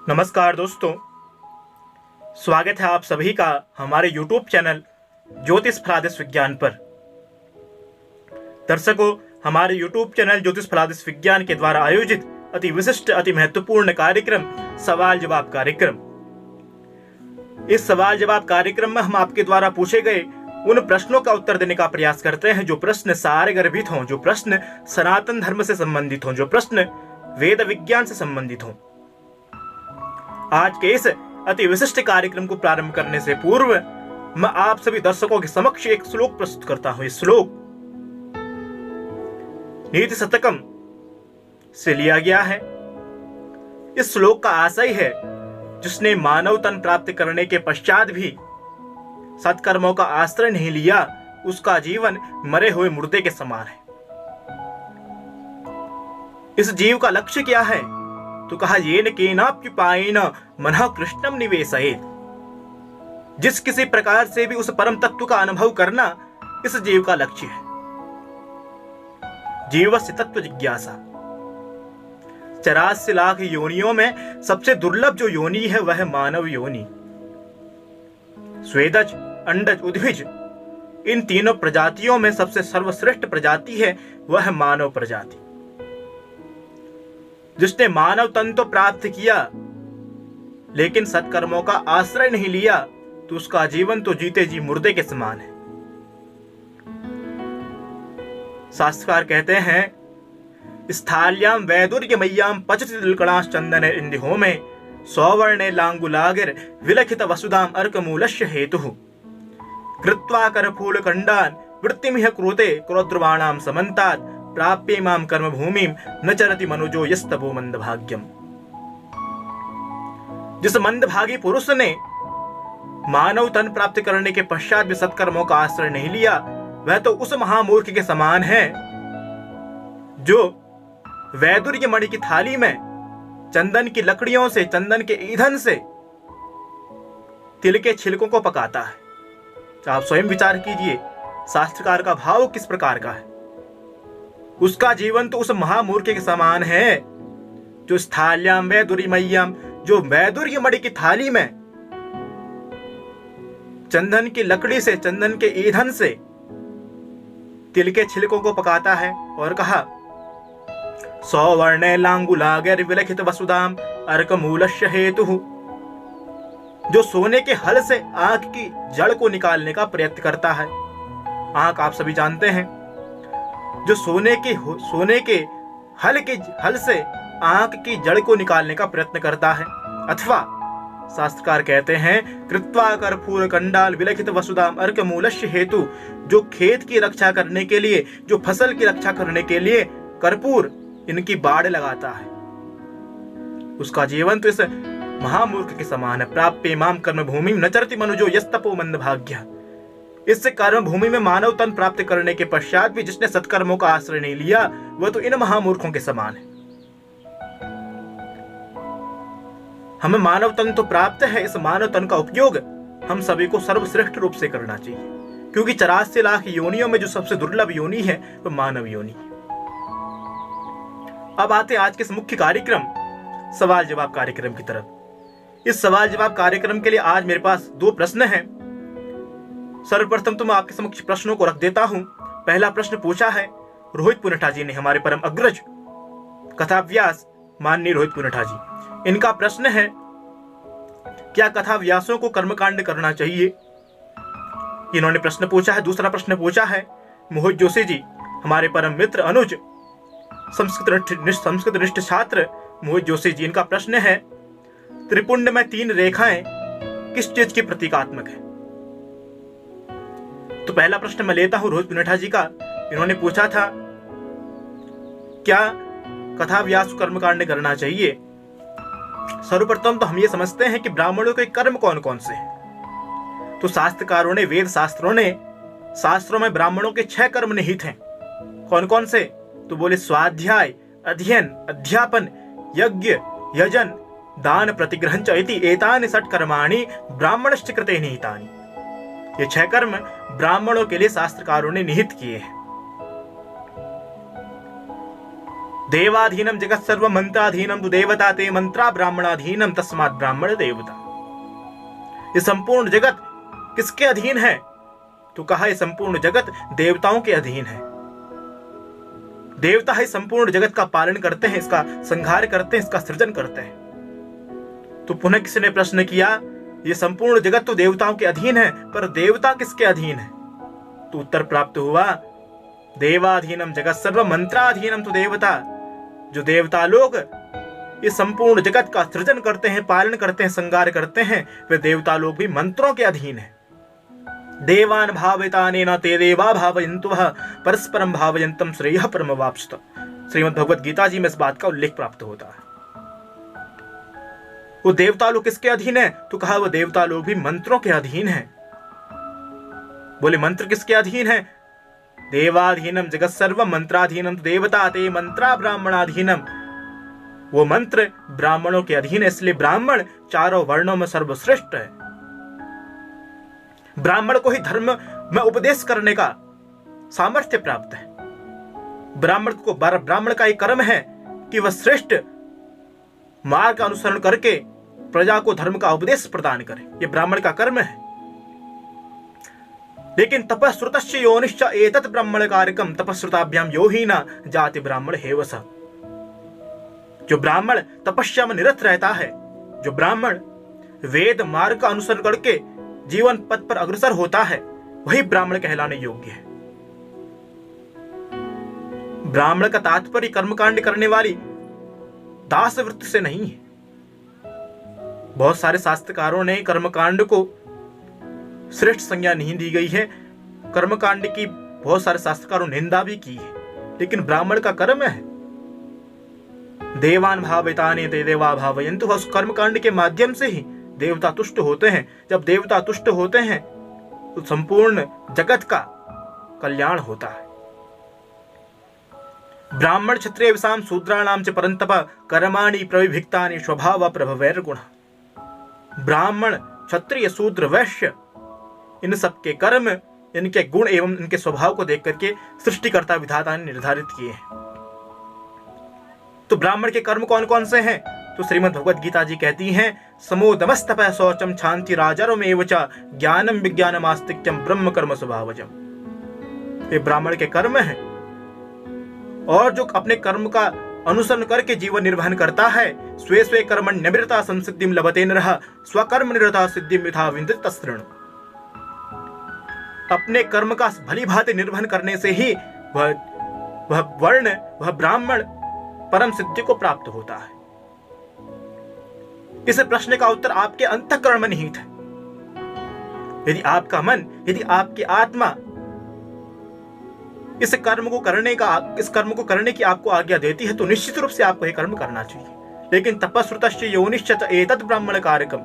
नमस्कार दोस्तों, स्वागत है आप सभी का हमारे YouTube चैनल ज्योतिष फलादेश विज्ञान पर। दर्शकों, हमारे YouTube चैनल ज्योतिष फलादेश विज्ञान के द्वारा आयोजित अति विशिष्ट अति महत्वपूर्ण कार्यक्रम सवाल जवाब कार्यक्रम। इस सवाल जवाब कार्यक्रम में हम आपके द्वारा पूछे गए उन प्रश्नों का उत्तर देने का प्रयास करते हैं जो प्रश्न सारगर्भित हों, जो प्रश्न सनातन धर्म से संबंधित हों, जो प्रश्न वेद विज्ञान से संबंधित हों। आज के इस अति विशिष्ट कार्यक्रम को प्रारंभ करने से पूर्व मैं आप सभी दर्शकों के समक्ष एक श्लोक प्रस्तुत करता हूं। इस श्लोक नीति शतकम से लिया गया है। इस श्लोक का आशय है, जिसने मानव तन प्राप्त करने के पश्चात भी सत्कर्मों का आश्रय नहीं लिया, उसका जीवन मरे हुए मुर्दे के समान है। इस जीव का लक्ष्य क्या है? तो कहा, येन केनाप्युपायेन मनः कृष्णम निवेशयेत्। जिस किसी प्रकार से भी उस परम तत्व का अनुभव करना इस जीव का लक्ष्य है। जीवस्य तत्व जिज्ञासा। 84 लाख योनियों में सबसे दुर्लभ जो योनि है वह मानव योनि। स्वेदज, अंडज, उद्भिज, इन तीनों प्रजातियों में सबसे सर्वश्रेष्ठ प्रजाति है वह मानव प्रजाति। जिसने मानव तन तो प्राप्त किया लेकिन सत्कर्मों का आश्रय नहीं लिया, तो उसका जीवन तो जीते जी मुर्दे के समान है। शास्त्रकार कहते हैं, स्थाल्याम वैदुर्यमय्याम पचति तिलकणाश्चंदने इंदिहोमे सौवर्णे लांगुलागिर विलखित वसुधाम अर्कमूलस्य हेतुः कृत्वा करफूल कंडान वृत्तिमिह क्रोते क्रोद्रवाणाम समन्तात् प्राप्य माम कर्म भूमिम न चरति मनुजो यस्तवो मंदभाग्यम। जिस मंदभागी पुरुष ने मानव तन प्राप्त करने के पश्चात भी सत्कर्मों का आश्रय नहीं लिया, वह तो उस महामूर्ख के समान है जो वैदुर्य मणि की थाली में चंदन की लकड़ियों से, चंदन के ईंधन से तिल के छिलकों को पकाता है। आप स्वयं विचार कीजिए, शास्त्रकार का भाव किस प्रकार का है। उसका जीवन तो उस महामूर्ख के समान है जो स्थाल्याम वैदुर्यमय्याम, जो वैदुर्य मणि की थाली में चंदन की लकड़ी से, चंदन के ईंधन से तिल के छिलकों को पकाता है। और कहा, सौवर्णे लांगुलागिर विलखित वसुधाम अर्कमूलस्य हेतुः, जो सोने के हल से आंख की जड़ को निकालने का प्रयत्न करता है। आंख आप सभी जानते हैं, जो सोने के हल से आंख की जड़ को निकालने का प्रयत्न करता है। अथवा शास्त्रकार कहते हैं, कृत्वा कर्पूर कंडाल विलखित वसुधाम अर्कमूलस्य हेतु, जो खेत की रक्षा करने के लिए, जो फसल की रक्षा करने के लिए कर्पूर इनकी बाड़ लगाता है, उसका जीवन तो इस महामूर्ख के समान है। प्राप्य माम कर्म भूमि न चरति मनुजो यस्तपो मंदभाग्य। इससे कर्म भूमि में मानव तन प्राप्त करने के पश्चात भी जिसने सत्कर्मों का आश्रय नहीं लिया, वह तो इन महामूर्खों के समान है। हमें मानव तन तो प्राप्त है, इस मानव तन का उपयोग हम सभी को सर्वश्रेष्ठ रूप से करना चाहिए, क्योंकि 84 लाख योनियों में जो सबसे दुर्लभ योनि है वह मानव योनि है। अब आते आज के इस मुख्य कार्यक्रम सवाल जवाब कार्यक्रम की तरफ। इस सवाल जवाब कार्यक्रम के लिए आज मेरे पास 2 प्रश्न हैं। सर्वप्रथम तो मैं आपके समक्ष प्रश्नों को रख देता हूं। पहला प्रश्न पूछा है रोहित पुनठा जी ने, हमारे परम अग्रज कथा व्यास माननीय रोहित पुनठा जी। इनका प्रश्न है, क्या कथा व्यासों को कर्मकांड करना चाहिए? इन्होंने प्रश्न पूछा है। दूसरा प्रश्न पूछा है मोहित जोशी जी, हमारे परम मित्र अनुज संस्कृत निष्ठ छात्र मोहित जोशी जी। इनका प्रश्न है, त्रिपुंड में 3 रेखाएं किस चीज की प्रतीकात्मक है? तो पहला प्रश्न मैं लेता हूं रोहित पुनठा जी का। इन्होंने पूछा था, क्या कथा व्यास कर्मकांड करना चाहिए? सर्वप्रथम तो हम ये समझते हैं कि ब्राह्मणों के कर्म कौन कौन से हैं। तो शास्त्रकारों ने, वेद शास्त्रों में ब्राह्मणों के 6 कर्म निहित हैं। कौन कौन से? तो बोले, स्वाध्याय, अध्ययन, अध्यापन, यज्ञ, यजन, दान, प्रतिग्रहण च इति एतानि षट् कर्माणि ब्राह्मणश्च कृते निहितानि। ये 6 कर्म ब्राह्मणों के लिए शास्त्रकारों ने निहित किए हैं। देवाधीनम जगत सर्व मंत्राधीनम तु देवता ते मंत्रा ब्राह्मणाधीनम तस्मात् ब्राह्मण देवता। ये संपूर्ण जगत किसके अधीन है? तो कहा ये संपूर्ण जगत देवताओं के अधीन है। देवता है संपूर्ण जगत का पालन करते हैं, इसका संहार करते हैं, इसका सृजन करते हैं। तो पुनः किसी ने प्रश्न किया, ये संपूर्ण जगत तो देवताओं के अधीन है, पर देवता किसके अधीन है? तो उत्तर प्राप्त हुआ, देवाधीनम जगत सर्व मंत्राधीनम तो देवता। जो देवता लोग ये संपूर्ण जगत का सृजन करते हैं, पालन करते हैं, संहार करते हैं, वे देवता लोग भी मंत्रों के अधीन है। देवान भावयतानेन ते देवा भावयन्तुः परस्परम भावयन्तम श्रेयः परमवाप्स्यत। श्रीमद् भगवत गीता जी में इस बात का उल्लेख प्राप्त होता है। वो देवता लोग किसके अधीन है? तो कहा वो देवता लोग भी मंत्रों के अधीन है। बोले मंत्र किसके अधीन है? देवाधीनम जगत सर्व मंत्राधीनम देवता ते मंत्रा ब्राह्मणाधीनम। वो मंत्र ब्राह्मणों के अधीन है, इसलिए ब्राह्मण चारों वर्णों में सर्वश्रेष्ठ है। ब्राह्मण को ही धर्म में उपदेश करने का सामर्थ्य प्राप्त है। ब्राह्मण का एक कर्म है कि वह श्रेष्ठ मार्ग का अनुसरण करके प्रजा को धर्म का उपदेश प्रदान करे, यह ब्राह्मण का कर्म है। लेकिन तपस्रुतस्य योनिश्च एतत् ब्राह्मण कारकम तपस्रुताभ्याम यो ही न जाति ब्राह्मण हेव स। जो ब्राह्मण तपस्या में निरत रहता है, जो ब्राह्मण वेद मार्ग का अनुसरण करके जीवन पथ पर अग्रसर होता है, वही ब्राह्मण कहलाने योग्य है। ब्राह्मण का तात्पर्य कर्मकांड करने वाली दास वृत्ति से नहीं है। बहुत सारे शास्त्रकारों ने कर्मकांड को श्रेष्ठ संज्ञा नहीं दी गई है। कर्मकांड की बहुत सारे शास्त्रकारों ने निंदा भी की है, लेकिन ब्राह्मण का कर्म है। देवान भावयताने ते देवा भावयन्तु। उस कर्मकांड के माध्यम से ही देवता तुष्ट होते हैं। जब देवता तुष्ट होते हैं तो संपूर्ण जगत का कल्याण होता है। ब्राह्मण क्षत्रिय विषाम शूद्राणाम च परंतप कर्माणि प्रविभिक्तानि स्वभाव प्रभवैर्गुण। ब्राह्मण क्षत्रिय शूद्र वैश्य इन सबके कर्म, इनके गुण एवं इनके स्वभाव को देख करके सृष्टिकर्ता विधाता ने निर्धारित किए हैं। तो ब्राह्मण के कर्म कौन कौन से हैं? तो श्रीमद् भगवत गीता जी कहती हैं, समोदमस्तपः शौचम क्षांति राजरमेव च ज्ञानम विज्ञानम आस्तिक्यम ब्रह्म कर्म स्वभावजम। ये ब्राह्मण के कर्म हैं। और जो अपने कर्म का अनुसरण करके जीवन निर्वहन करता है, स्वे स्वे कर्मण्यनिरता संसिद्धिं लभते नरः स्वकर्म निरता सिद्धिं यथा विन्दति तस्सृणु। अपने कर्म का भली भांति निर्वहन करने से ही वह ब्राह्मण परम सिद्धि को प्राप्त होता है। इस प्रश्न का उत्तर आपके अंतःकरण में निहित है। यदि आपका मन, यदि आपकी आत्मा इस कर्म को करने की आपको आज्ञा देती है, तो निश्चित रूप से आपको यह कर्म करना चाहिए। लेकिन तपस्रुतस्य योनिश्च एतत् ब्राह्मण कारकम।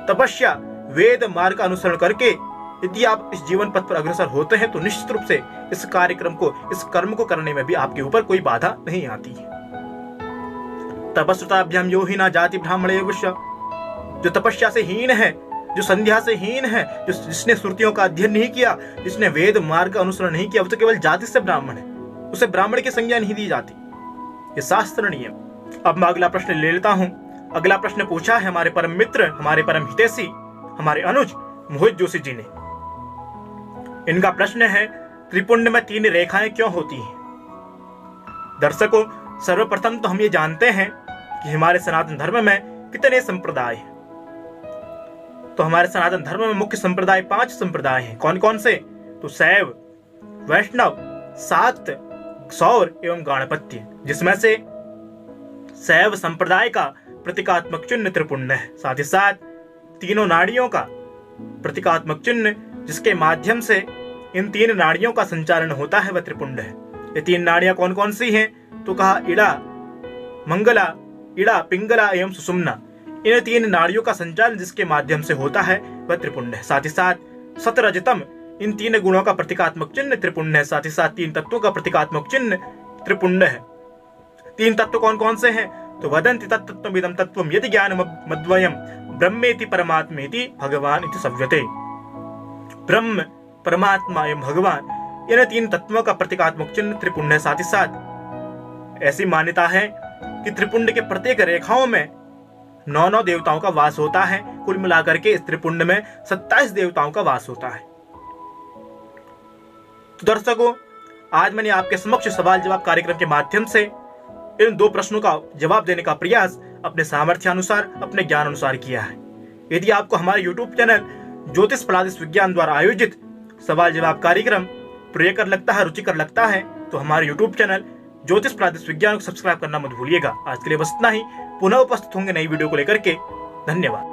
तपस्या वेद मार्ग का अनुसरण करके यदि आप इस जीवन पथ पर अग्रसर होते हैं, तो निश्चित रूप से इस कार्यक्रम को, इस कर्म को करने में भी आपके ऊपर कोई बाधा नहीं आती है। तपस्रुताभ्याम यो ही न जाति ब्राह्मण एव च। जो तपस्या से हीन है, जो संध्या से हीन है, जिसने श्रुतियों का अध्ययन नहीं किया, जिसने वेद मार्ग का अनुसरण नहीं किया, वो तो केवल जाति से ब्राह्मण है, उसे ब्राह्मण की संज्ञा नहीं दी जाती। ये शास्त्र नियम। अब मैं अगला प्रश्न ले लेता हूं। अगला प्रश्न पूछा है हमारे परम मित्र, हमारे परम हितैषी, हमारे अनुज मोहित जोशी जी ने। इनका प्रश्न है, त्रिपुंड में 3 रेखाएं क्यों होती हैं? दर्शकों, सर्वप्रथम तो हम ये जानते हैं कि हमारे सनातन धर्म में कितने संप्रदाय हैं। तो हमारे सनातन धर्म में मुख्य संप्रदाय 5 संप्रदाय हैं। कौन कौन से? तो शैव, वैष्णव, शाक्त, सौर एवं गाणपत्य। जिसमें से शैव संप्रदाय का प्रतीकात्मक चिन्ह त्रिपुंड है। साथ ही साथ तीनों नाड़ियों का प्रतीकात्मक चिन्ह, जिसके माध्यम से इन 3 नाड़ियों का संचालन होता है, वह त्रिपुंड है। ये 3 नाड़ियां कौन कौन सी हैं? तो कहा इड़ा, मंगला, इड़ा, पिंगला एवं सुषुम्ना। इन 3 नाड़ियों का संचालन जिसके माध्यम से होता है, वह त्रिपुंड है। साथ ही साथ सतरजतम, इन 3 गुणों का प्रतीकात्मक चिन्ह त्रिपुंड है। साथ ही साथ 3 तत्वों का प्रतीकात्मक चिन्ह त्रिपुंड है। 3 तत्व कौन कौन से हैं? तो वदन्ति तत्तत्त्वमिदं तत्त्वं यदि ज्ञानमद्वयं ब्रह्मेति परमात्मेति भगवान इति सव्यते। ब्रह्म, परमात्मा एवं भगवान, इन 3 तत्वों का प्रतीकात्मक चिन्ह त्रिपुंड है। साथ ही साथ ऐसी मान्यता है कि त्रिपुंड के प्रत्येक रेखाओं में 9 देवताओं का वास होता है। कुल मिलाकर के इस त्रिपुंड में 27 देवताओं का वास होता है। तो दर्शकों, आज मैंने आपके समक्ष सवाल जवाब कार्यक्रम के माध्यम से इन 2 प्रश्नों का जवाब देने का प्रयास अपने सामर्थ्य अनुसार, अपने ज्ञान अनुसार किया है। यदि आपको हमारे YouTube चैनल ज्योतिष प्लादिस विज्ञान द्वारा आयोजित सवाल जवाब कार्यक्रम प्रियकर लगता है, रुचिकर लगता है, तो हमारे YouTube चैनल ज्योतिष प्लादिस विज्ञान को सब्सक्राइब करना मत भूलिएगा। आज के लिए बस इतना ही। पुनः उपस्थित होंगे नई वीडियो को लेकर के। धन्यवाद।